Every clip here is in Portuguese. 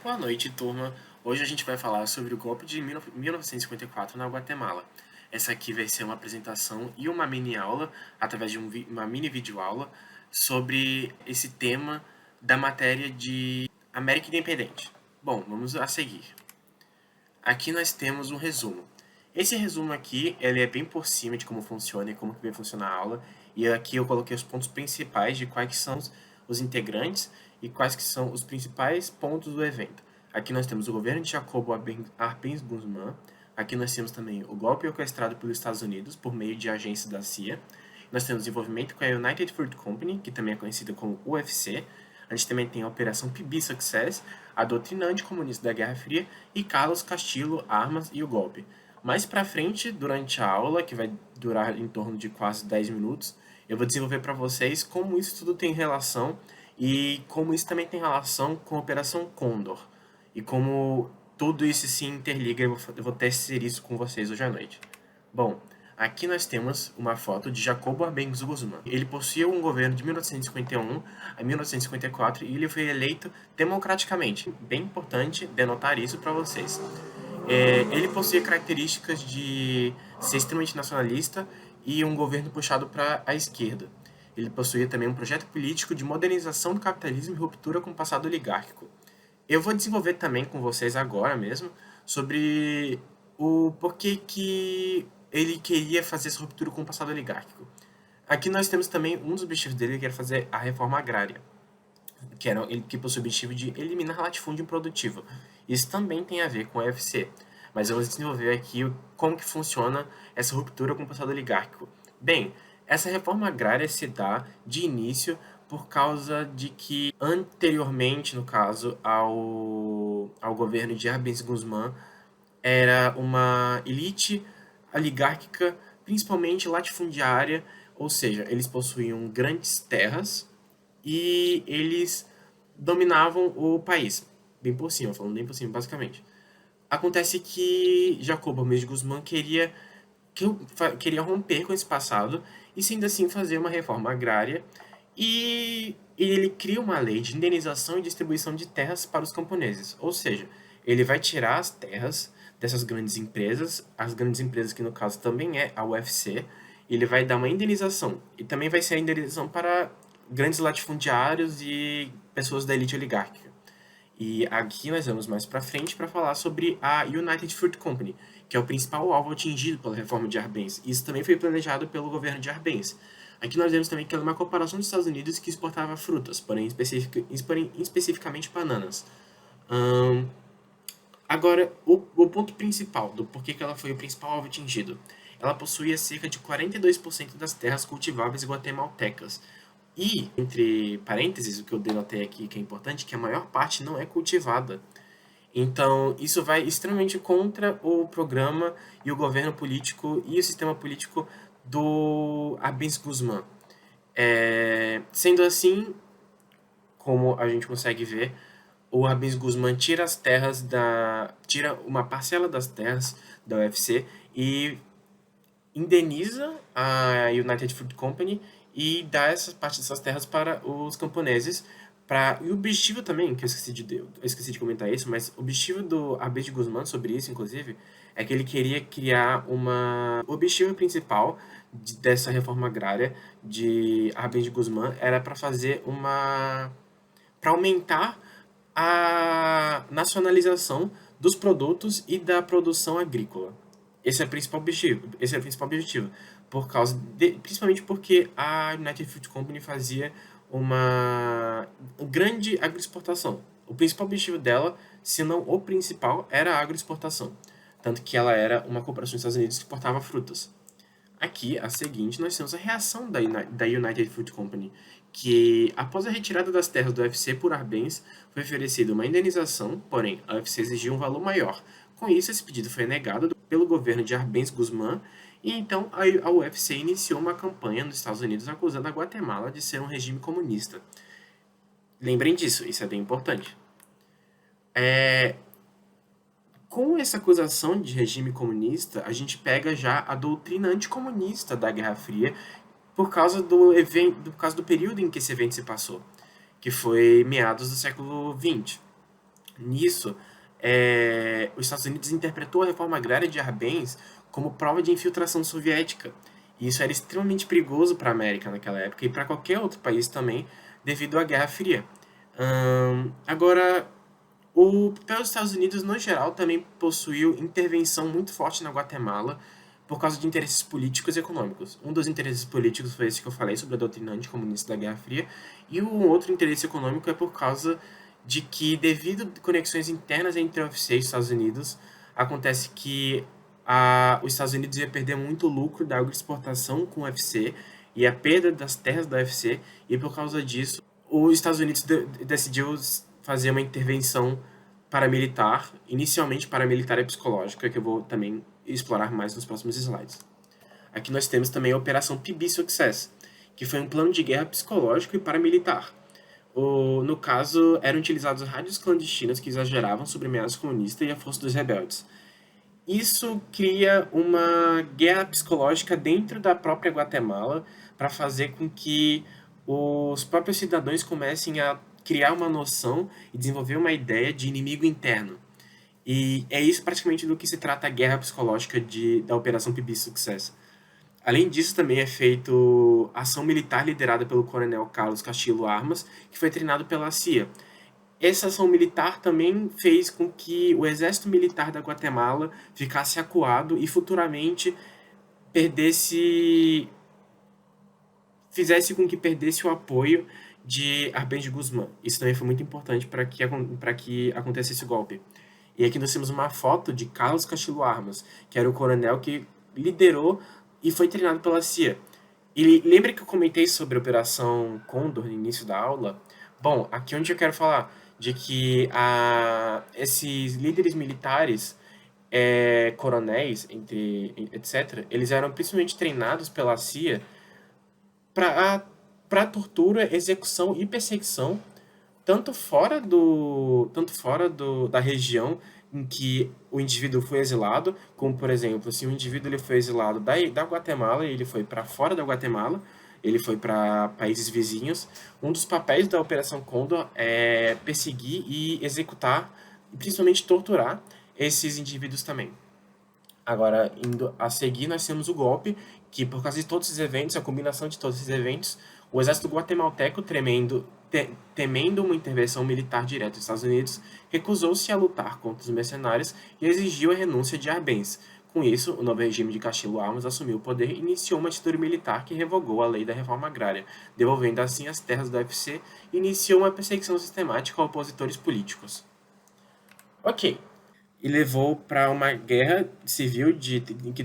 Boa noite, turma. Hoje a gente vai falar sobre o golpe de 1954 na Guatemala. Essa aqui vai ser uma apresentação e uma mini aula, através de uma mini videoaula, sobre esse tema da matéria de América Independente. Bom, vamos a seguir. Aqui nós temos um resumo. Esse resumo aqui, ele é bem por cima de como funciona e como que vai funcionar a aula. E aqui eu coloquei os pontos principais de quais são os integrantes e quais que são os principais pontos do evento. Aqui nós temos o governo de Jacobo Arbenz Guzmán. Aqui nós temos também o golpe orquestrado pelos Estados Unidos por meio de agências da CIA. Nós temos envolvimento com a United Fruit Company, que também é conhecida como UFC. A gente também tem a Operação PB Success, a doutrina anticomunista da Guerra Fria e Carlos Castillo, armas e o golpe. Mais pra frente, durante a aula, que vai durar em torno de quase 10 minutos, eu vou desenvolver para vocês como isso tudo tem relação e como isso também tem relação com a Operação Condor e como tudo isso se interliga. Eu vou testar isso com vocês hoje à noite. Bom, aqui nós temos uma foto de Jacobo Arbenz Guzmán. Ele possuía um governo de 1951 a 1954 e ele foi eleito democraticamente. Bem importante denotar isso para vocês. Ele possuía características de ser extremamente nacionalista e um governo puxado para a esquerda. Ele possuía também um projeto político de modernização do capitalismo e ruptura com o passado oligárquico. Eu vou desenvolver também com vocês agora mesmo sobre o porquê que ele queria fazer essa ruptura com o passado oligárquico. Aqui nós temos também um dos objetivos dele, que era fazer a reforma agrária, que possui o objetivo de eliminar latifúndio improdutivo. Isso também tem a ver com a UFC, mas eu vou desenvolver aqui como que funciona essa ruptura com o passado oligárquico. Bem, essa reforma agrária se dá de início por causa de que anteriormente, no caso, ao governo de Arbenz Guzmán, era uma elite oligárquica, principalmente latifundiária, ou seja, eles possuíam grandes terras e eles dominavam o país, bem por cima, falando bem por cima, basicamente. Acontece que Jacobo Arbenz Guzmán queria romper com esse passado e, sendo assim, fazer uma reforma agrária, e ele cria uma lei de indenização e distribuição de terras para os camponeses, ou seja, ele vai tirar as terras dessas grandes empresas, as grandes empresas que no caso também é a UFC, e ele vai dar uma indenização, e também vai ser a indenização para grandes latifundiários e pessoas da elite oligárquica. E aqui nós vamos mais para frente para falar sobre a United Fruit Company, que é o principal alvo atingido pela reforma de Arbenz. Isso também foi planejado pelo governo de Arbenz. Aqui nós vemos também que ela é uma corporação dos Estados Unidos que exportava frutas, porém especificamente bananas. Agora, o ponto principal do porquê que ela foi o principal alvo atingido. Ela possuía cerca de 42% das terras cultiváveis guatemaltecas. E, entre parênteses, o que eu denotei aqui que é importante, que a maior parte não é cultivada. Então, isso vai extremamente contra o programa e o governo político e o sistema político do Arbenz Guzmán. Sendo assim, como a gente consegue ver, o Arbenz Guzmán tira uma parcela das terras da UFC e indeniza a United Fruit Company e dá essa parte dessas terras para os camponeses. E o objetivo também, que eu esqueci de comentar isso, mas o objetivo do Arbenz Guzmán sobre isso, inclusive, é que ele queria criar O objetivo principal dessa reforma agrária de Arbenz Guzmán era para fazer para aumentar a nacionalização dos produtos e da produção agrícola. Esse é o principal objetivo. Principalmente porque a United Fruit Company fazia uma grande agroexportação. O principal objetivo dela, se não o principal, era a agroexportação. Tanto que ela era uma corporação dos Estados Unidos que exportava frutas. Aqui, a seguinte, nós temos a reação da United Fruit Company, que após a retirada das terras do UFC por Arbenz, foi oferecida uma indenização, porém a UFC exigiu um valor maior. Com isso, esse pedido foi negado pelo governo de Arbenz Guzmán, e então a UFC iniciou uma campanha nos Estados Unidos acusando a Guatemala de ser um regime comunista. Lembrem disso, isso é bem importante. Com essa acusação de regime comunista, a gente pega já a doutrina anticomunista da Guerra Fria por causa do período em que esse evento se passou, que foi meados do século XX. Nisso, os Estados Unidos interpretou a reforma agrária de Arbenz como prova de infiltração soviética. E isso era extremamente perigoso para a América naquela época e para qualquer outro país também, devido à Guerra Fria. Agora, o papel dos Estados Unidos, no geral, também possuiu intervenção muito forte na Guatemala por causa de interesses políticos e econômicos. Um dos interesses políticos foi esse que eu falei sobre a doutrina anticomunista da Guerra Fria, e o outro interesse econômico é por causa de que, devido a conexões internas entre a UFC e os Estados Unidos, acontece que os Estados Unidos ia perder muito lucro da agroexportação com o UFC e a perda das terras da UFC, e por causa disso, os Estados Unidos decidiu fazer uma intervenção paramilitar, inicialmente paramilitar e psicológica, que eu vou também explorar mais nos próximos slides. Aqui nós temos também a Operação PB Success, que foi um plano de guerra psicológico e paramilitar. No caso, eram utilizados rádios clandestinas que exageravam sobre ameaças comunistas e a força dos rebeldes. Isso cria uma guerra psicológica dentro da própria Guatemala para fazer com que os próprios cidadãos comecem a criar uma noção e desenvolver uma ideia de inimigo interno. E é isso praticamente do que se trata a guerra psicológica da Operação PB Success. Além disso, também é feito ação militar liderada pelo coronel Carlos Castillo Armas, que foi treinado pela CIA. Essa ação militar também fez com que o exército militar da Guatemala ficasse acuado e futuramente fizesse com que perdesse o apoio de Arbenz de Guzmán. Isso também foi muito importante para que acontecesse esse golpe. E aqui nós temos uma foto de Carlos Castillo Armas, que era o coronel que liderou e foi treinado pela CIA. E lembra que eu comentei sobre a Operação Condor no início da aula? Bom, aqui onde eu quero falar de que esses líderes militares, coronéis, etc., eles eram principalmente treinados pela CIA para tortura, execução e perseguição, da região em que o indivíduo foi exilado, como por exemplo, se o indivíduo ele foi exilado da Guatemala e ele foi para fora da Guatemala, ele foi para países vizinhos, um dos papéis da Operação Condor é perseguir e executar, e principalmente torturar esses indivíduos também. Agora, indo a seguir, nós temos o golpe, que por causa de todos esses eventos, a combinação de todos esses eventos, o exército guatemalteco, temendo uma intervenção militar direta dos Estados Unidos, recusou-se a lutar contra os mercenários e exigiu a renúncia de Arbenz. Com isso, o novo regime de Castillo Armas assumiu o poder e iniciou uma atitude militar que revogou a lei da reforma agrária, devolvendo assim as terras do UFC e iniciou uma perseguição sistemática a opositores políticos. Ok, e levou para uma guerra civil que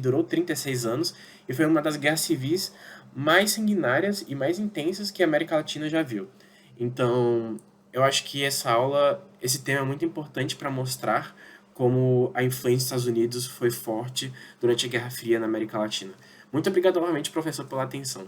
durou 36 anos e foi uma das guerras civis mais sanguinárias e mais intensas que a América Latina já viu. Então, eu acho que esse tema é muito importante para mostrar como a influência dos Estados Unidos foi forte durante a Guerra Fria na América Latina. Muito obrigado novamente, professor, pela atenção.